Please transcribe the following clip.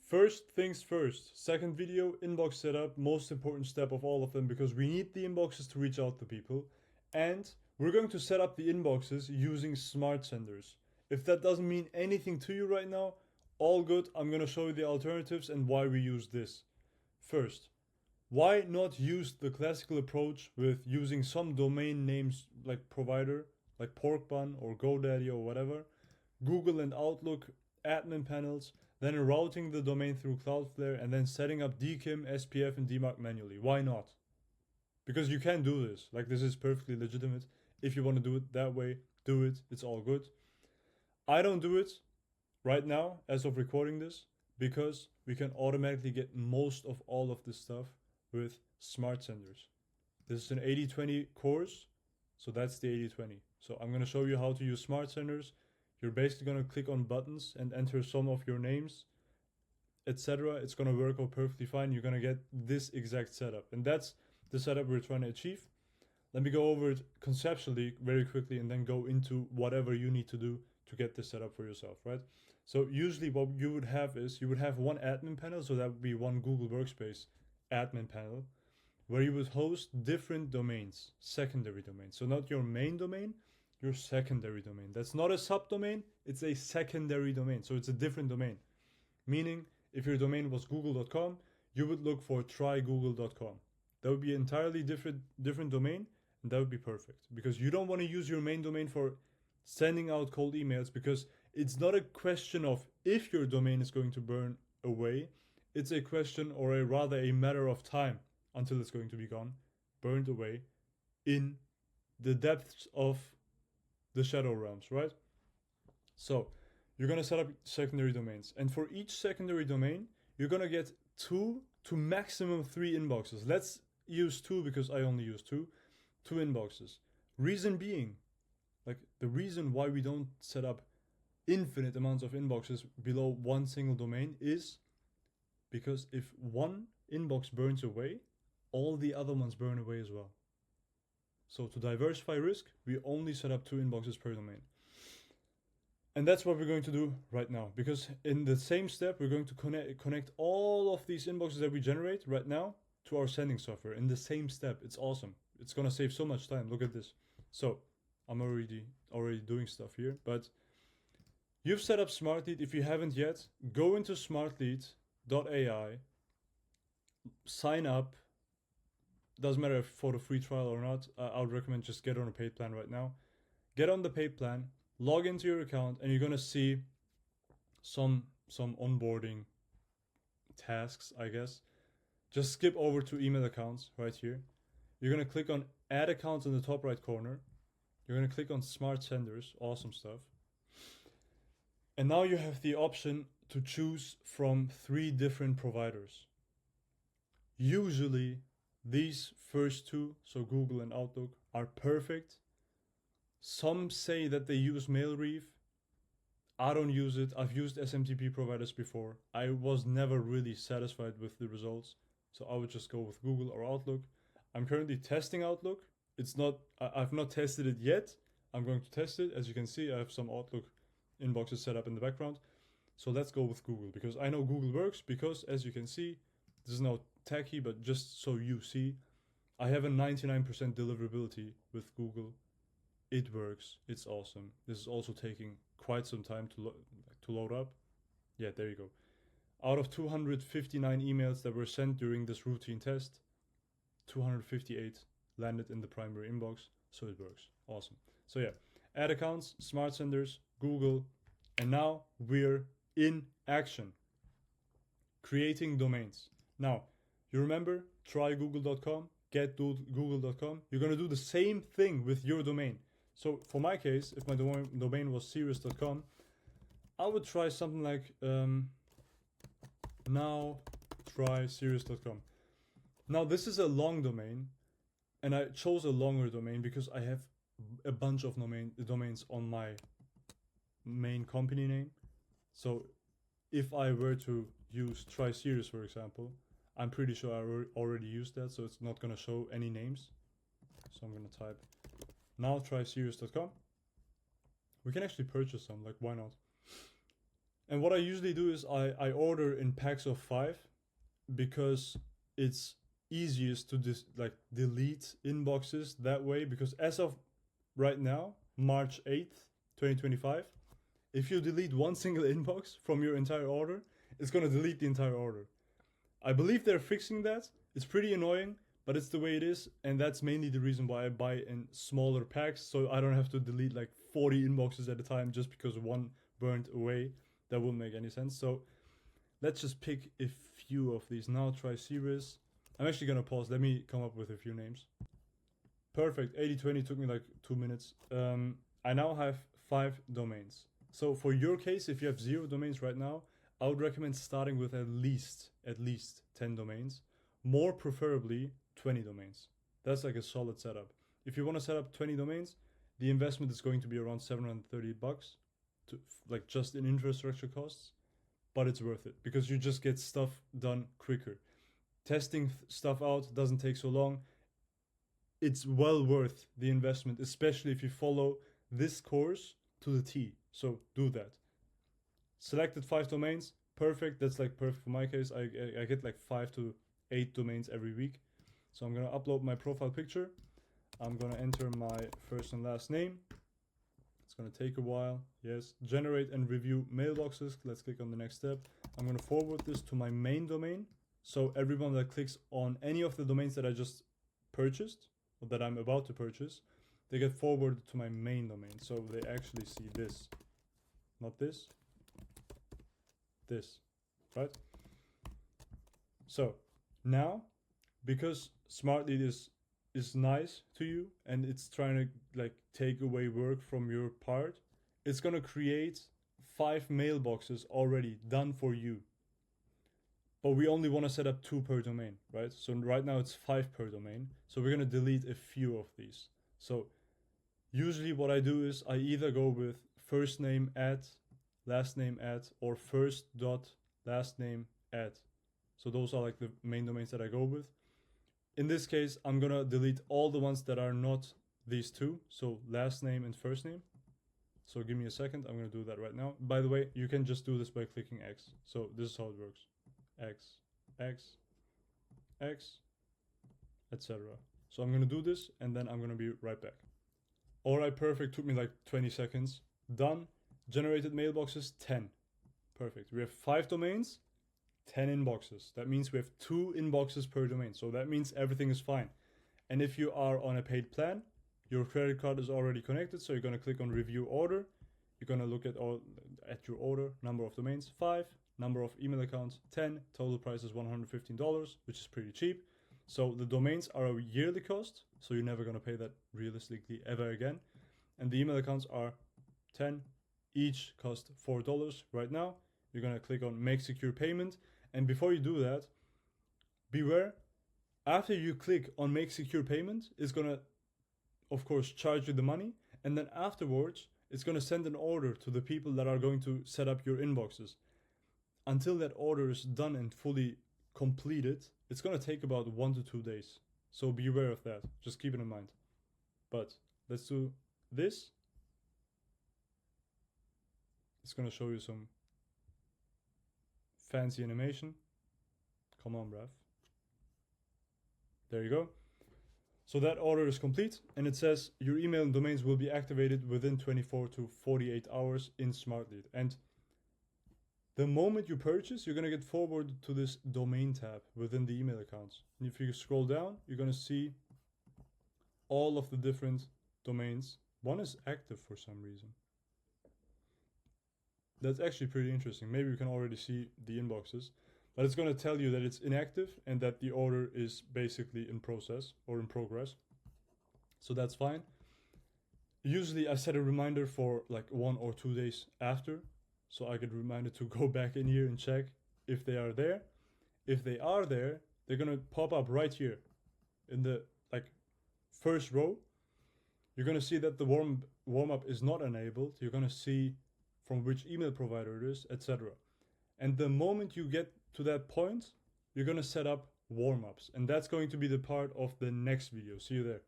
First things first, second video, inbox setup, most important step of all of them because we need the inboxes to reach out to people. And we're going to set up the inboxes using SmartSenders. If that doesn't mean anything to you right now, all good. I'm going to show you the alternatives and why we use this. First, why not use the classical approach with using some domain names like provider, like Porkbun or GoDaddy or whatever, Google and Outlook admin panels, then routing the domain through Cloudflare, and then setting up DKIM, SPF, and DMARC manually. Why not? Because you can do this. Like, this is perfectly legitimate. If you want to do it that way, do it. It's all good. I don't do it right now as of recording this because we can automatically get most of all of this stuff with SmartSenders. This is an 80/20 course, so that's the 80/20. So I'm going to show you how to use SmartSenders. You're basically going to click on buttons and enter some of your names, etc. It's going to work out perfectly fine. You're going to get this exact setup. And that's the setup we're trying to achieve. Let me go over it conceptually very quickly and then go into whatever you need to do to get this set up for yourself, right? So usually what you would have is you would have one admin panel. So that would be one Google Workspace admin panel where you would host different domains, secondary domains. So not your main domain, your secondary domain. That's not a subdomain, it's a secondary domain. So it's a different domain. Meaning, if your domain was google.com, you would look for trygoogle.com. That would be an entirely different domain, and that would be perfect. Because you don't want to use your main domain for sending out cold emails, because it's not a question of if your domain is going to burn away. It's a question, or rather a matter of time, until it's going to be gone, burned away, in the depths of the shadow realms, right? So you're going to set up secondary domains, and for each secondary domain you're going to get 2 to maximum 3 inboxes. Let's use 2 because I only use 2 inboxes. Reason being, like, the reason why we don't set up infinite amounts of inboxes below one single domain is because if one inbox burns away, all the other ones burn away as well. So to diversify risk, we only set up 2 inboxes per domain. And that's what we're going to do right now. Because in the same step, we're going to connect all of these inboxes that we generate right now to our sending software. In the same step. It's awesome. It's going to save so much time. Look at this. So I'm already doing stuff here. But you've set up SmartLead. If you haven't yet, go into smartlead.ai, sign up. Doesn't matter if for the free trial or not. I would recommend just get on a paid plan right now. Get on the paid plan, log into your account, and you're gonna see some onboarding tasks, I guess. Just skip over to email accounts right here. You're gonna click on add accounts in the top right corner. You're gonna click on SmartSenders, awesome stuff. And now you have the option to choose from 3 different providers. Usually these first 2, so Google and Outlook, are perfect. Some say that they use MailReef. I don't use it. I've used SMTP providers before. I was never really satisfied with the results, so I would just go with Google or Outlook. I'm currently testing Outlook. I've not tested it yet. I'm going to test it. As you can see, I have some Outlook inboxes set up in the background. So let's go with Google, because I know Google works, because as you can see, this is now tacky, but just so you see, I have a 99% deliverability with Google. It works. It's awesome. This is also taking quite some time to load up. Yeah, there you go. Out of 259 emails that were sent during this routine test, 258 landed in the primary inbox, so it works. Awesome. So yeah, add accounts, SmartSenders, Google, and now we're in action. Creating domains. Now, you remember, try google.com, get google.com. You're going to do the same thing with your domain. So for my case, if my domain was serious.com, I would try something like now try serious.com. Now this is a long domain, and I chose a longer domain because I have a bunch of domains on my main company name. So if I were to use try serious, for example, I'm pretty sure I already used that, so it's not going to show any names. So I'm going to type now try serious.com. We can actually purchase some, like, why not? And what I usually do is I order in packs of 5 because it's easiest to delete inboxes that way, because as of right now, March 8th, 2025, if you delete one single inbox from your entire order, it's going to delete the entire order. I believe they're fixing that. It's pretty annoying, but it's the way it is, and that's mainly the reason why I buy in smaller packs, so I don't have to delete like 40 inboxes at a time just because one burnt away. That wouldn't make any sense. So let's just pick a few of these. Now try Series. I'm actually gonna pause. Let me come up with a few names. Perfect. 80/20 took me like 2 minutes. I now have 5 domains. So for your case, if you have 0 domains right now, I would recommend starting with at least 10 domains. More preferably 20 domains. That's like a solid setup. If you want to set up 20 domains, the investment is going to be around $730 to like just in infrastructure costs, but it's worth it because you just get stuff done quicker. Testing stuff out doesn't take so long. It's well worth the investment, especially if you follow this course to the T. So do that. Selected 5 domains, perfect. That's like perfect for my case. I get like 5 to 8 domains every week. So I'm gonna upload my profile picture. I'm gonna enter my first and last name. It's gonna take a while. Yes. Generate and review mailboxes. Let's click on the next step. I'm gonna forward this to my main domain. So everyone that clicks on any of the domains that I just purchased or that I'm about to purchase, they get forwarded to my main domain. So they actually see this, not this, this, right? So now, because Smartly is nice to you and it's trying to like take away work from your part, it's gonna create 5 mailboxes already done for you. But we only want to set up 2 per domain, right? So right now it's 5 per domain. So we're gonna delete a few of these. So usually what I do is I either go with first name at, last name at, or first dot last name at. So those are like the main domains that I go with. In this case, I'm gonna delete all the ones that are not these 2. So last name and first name. So give me a second. I'm gonna do that right now. By the way, you can just do this by clicking X. So this is how it works. X, X, X, etc. So I'm gonna do this and then I'm gonna be right back. Alright, perfect. Took me like 20 seconds. Done. Generated mailboxes, 10. Perfect. We have 5 domains, 10 inboxes. That means we have 2 inboxes per domain. So that means everything is fine. And if you are on a paid plan, your credit card is already connected. So you're going to click on review order. You're going to look at your order, number of domains, 5, number of email accounts, 10, total price is $115, which is pretty cheap. So the domains are a yearly cost. So you're never going to pay that realistically ever again. And the email accounts are 10, each cost $4 right now. You're going to click on make secure payment. And before you do that, beware, after you click on make secure payment, it's going to, of course, charge you the money. And then afterwards, it's going to send an order to the people that are going to set up your inboxes. Until that order is done and fully completed, it's going to take about 1 to 2 days. So beware of that. Just keep it in mind. But let's do this. It's going to show you some fancy animation. Come on, bruv. There you go. So that order is complete and it says your email and domains will be activated within 24 to 48 hours in SmartLead. And the moment you purchase, you're going to get forwarded to this domain tab within the email accounts. And if you scroll down, you're going to see all of the different domains. One is active for some reason. That's actually pretty interesting. Maybe you can already see the inboxes, but it's going to tell you that it's inactive and that the order is basically in process or in progress. So that's fine. Usually I set a reminder for like 1 or 2 days after, so I get reminded to go back in here and check if they are there. If they are there, they're going to pop up right here in the like first row. You're going to see that the warm up is not enabled. You're going to see from which email provider it is, etc. And the moment you get to that point, you're going to set up warm-ups. And that's going to be the part of the next video. See you there.